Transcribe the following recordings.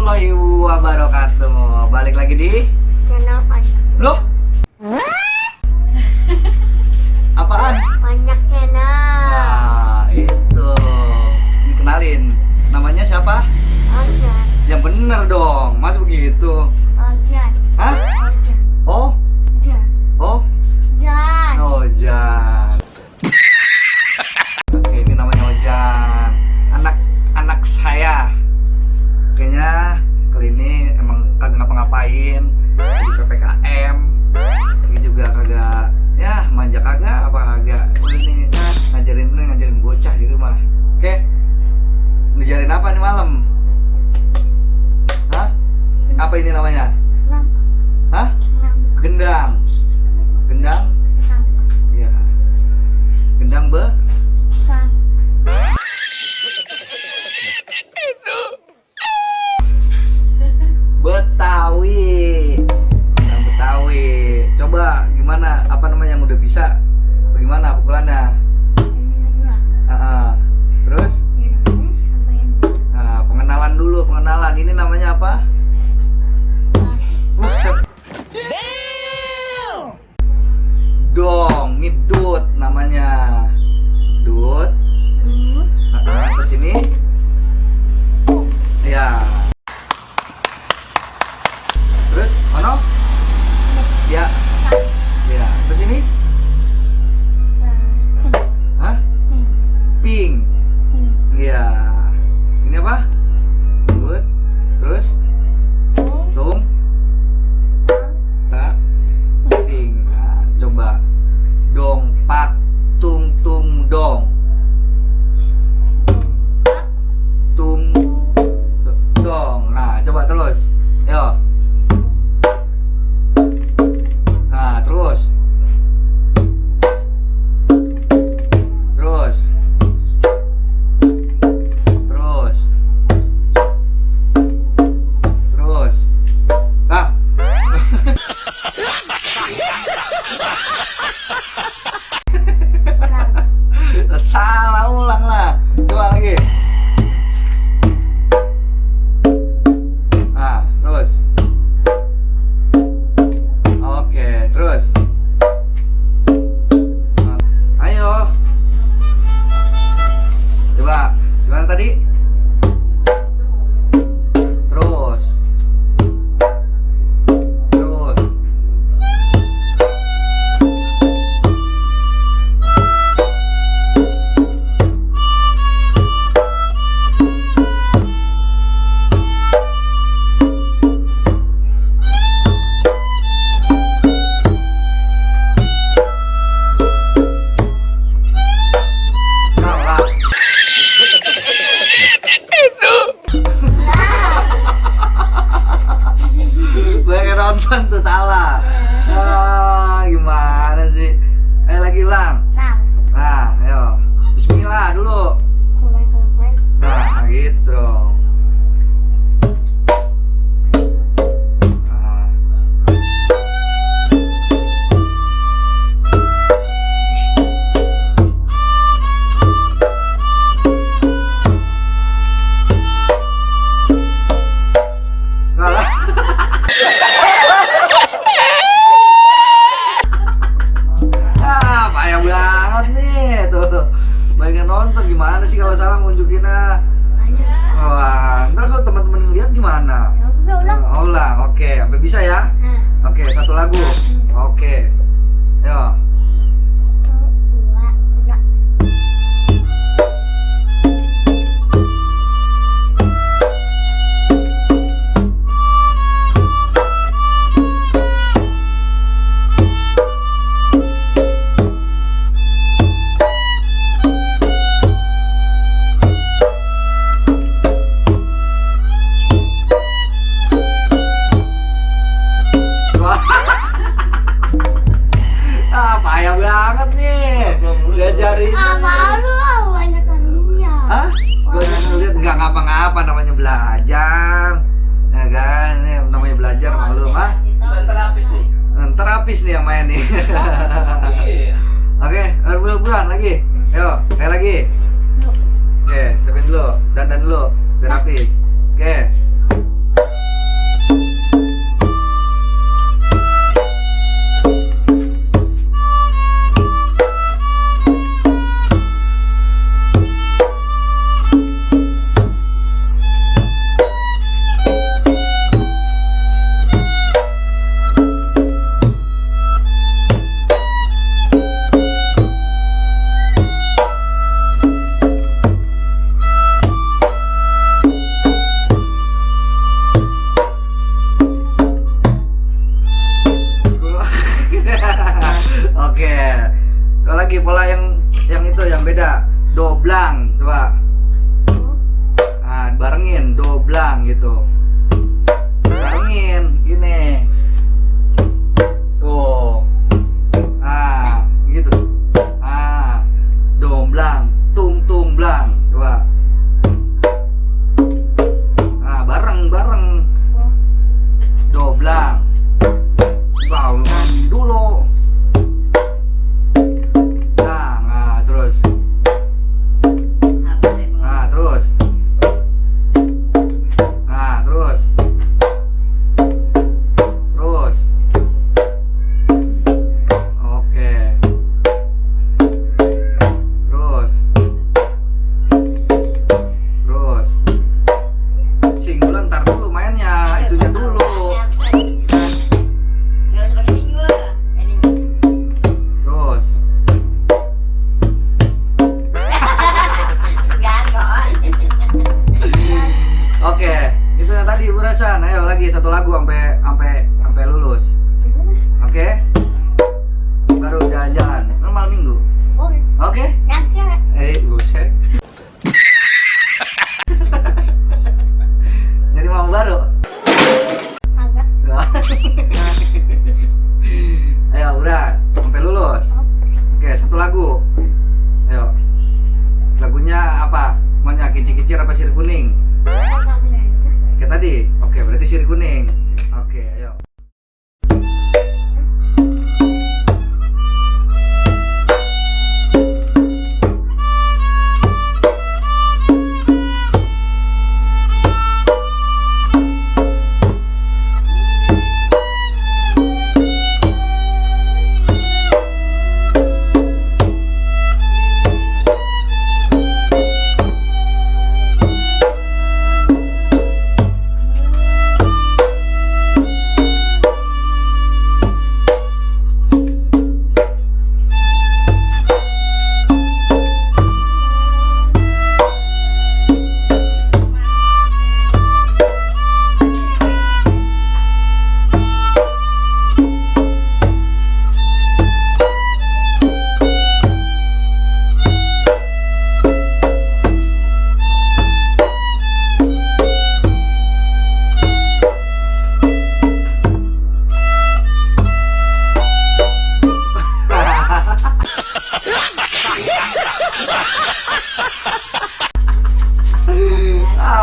warahmatullahi wabarakatuh. Balik lagi di Channel banyak. Loh? Apaan? Banyak channel. Nah, itu. Dikenalin. Namanya siapa? Ojan. Yang bener dong. Mas begitu. Ojan. Hah? Ojan. Oh? Ojan. Oh? Ojan. Ojan. Oke, ini namanya Ojan. Anak saya. Kayaknya kali ini emang kagak ngapa-ngapain. Di PPKM. Ini juga kagak, ya manja kagak apa kagak. Ini ngajarin bocah di rumah. Oke. Ngajarin apa nih malam? Hah? Apa ini namanya? Lampu. Hah? Lampu. Gendang. Gendang? Lampu. Ya. Gendang Lampu. Betawi. Gendang Betawi. Coba gimana? Apa namanya yang udah bisa? Bagaimana pukulannya? Ini dua. Terus? Ini apa ini? Nah, pengenalan dulu, pengenalan. Ini namanya apa? Buset. Dong, ini dut namanya. Dut. Terus ini? Ya. Terus, mana? Ya. Ya. Terus ini? Hah? Pink. Ya. Ini apa? Dut. Terus? Tung. Tak. Pink. Nah, coba. Dong, pak, tung, tung, dong. Tung, dong. Nah, coba terus. Yo. Nah, terus. Terus. Terus. Terus. Ah. Salah, ulang lah. Coba lagi. Nah, terus. Oke, terus. Nah, ayo. Coba, gimana tadi? Terus. Terus. Kalah. Banyak yang nonton tuh salah. Gimana sih? Ayo lagi ulang. Nah, ayo. Bismillah dulu. Nah, gitu dong. Nah. Kalah. Payah banget nih tuh. Banyak yang nonton, gimana sih kalau salah ngunjukinnya? Wah, ntar kalau teman-teman ngeliat gimana? Ulang, oke, sampai bisa ya? Oke, satu lagu. Oke, yo. Wah. Payah banget nih. Diajarin. Banyak kan dunia. Hah? Banyak ngeliat, nggak ngapa-ngapa, namanya belajar. Ya kan, ini namanya belajar maklum, ah. Terapis nih. Terapis nih yang main nih. Oke, bulan lagi. Yo, kayak lagi. Oke, siapin dulu, dandan dulu, biar rapi. Oke. Oke. Coba lagi pola yang itu yang beda. Doblang, coba. Nah, barengin doblang gitu. Barengin gini. Tuh. Ah, gitu. Ah. Doblang, tung blang. Coba. Ah, bareng. Doblang. Wow, dulu. Nah, terus. Nah, terus. Nah, terus. Terus. Oke. Terus. Terus. Sing dulu, ntar dulu mainnya, itunya dulu. Terus. Oke, itu yang tadi Burasan. Ayo lagi satu lagu sampai lulus. Oke? Baru jalan-jalan. Normal minggu. Oke? Buset. Jadi mau baru. Ayo, udah sampai lulus. Oke, satu lagu. Ayo. Lagunya apa? Maunya kicir-kicir apa sirih kuning? Kayak tadi. Oke, berarti sirih kuning. Oke, ayo.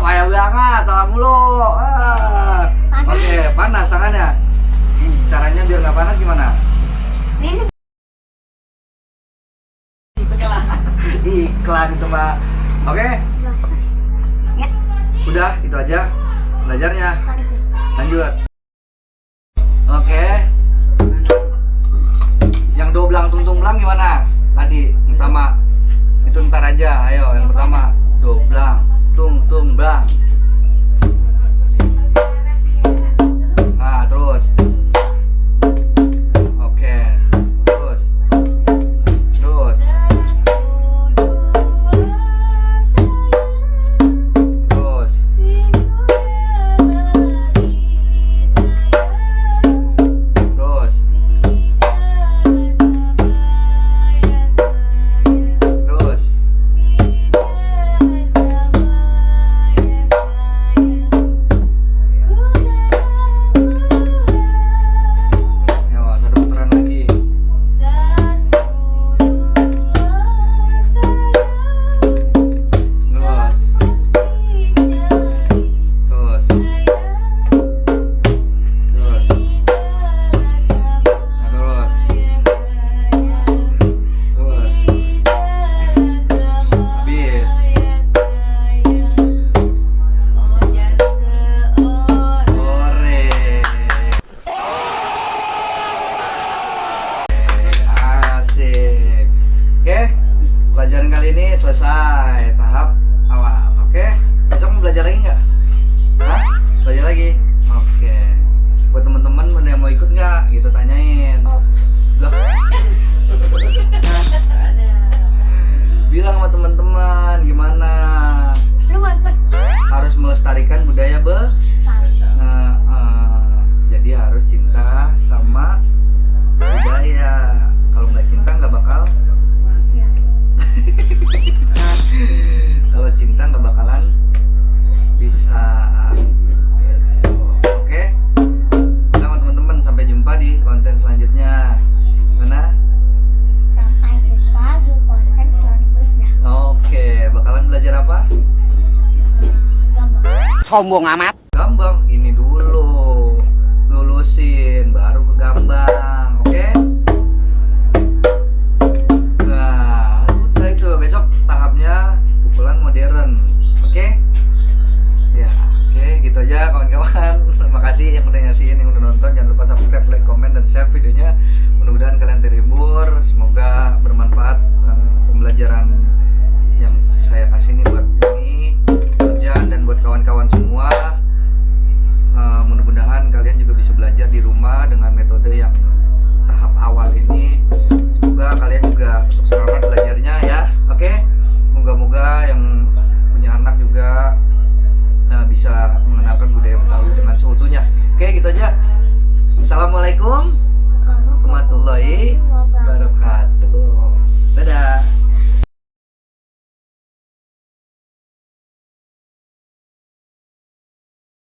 Payah banget, salah mulu. Oke, panas tangannya. Caranya biar nggak panas gimana? Iklan itu Mbak. Oke? Udah, itu aja belajarnya. Lanjut. Oke. Yang doblang tung blang gimana? Tadi pertama. Itu ntar aja. Ayo, yang pertama doblang tung blang. Nah, terus. Oke. Terus. Terus. Terus. Terus. Terus. selesai tahap awal. Oke, besok mau belajar lagi nggak? Hah? Belajar lagi? Oke. Buat teman-teman ada yang mau ikut nggak? Gitu tanyain. Loh. Bilang sama teman-teman gimana? Harus melestarikan budaya jadi harus cinta sama budaya. Kalau sombong amat.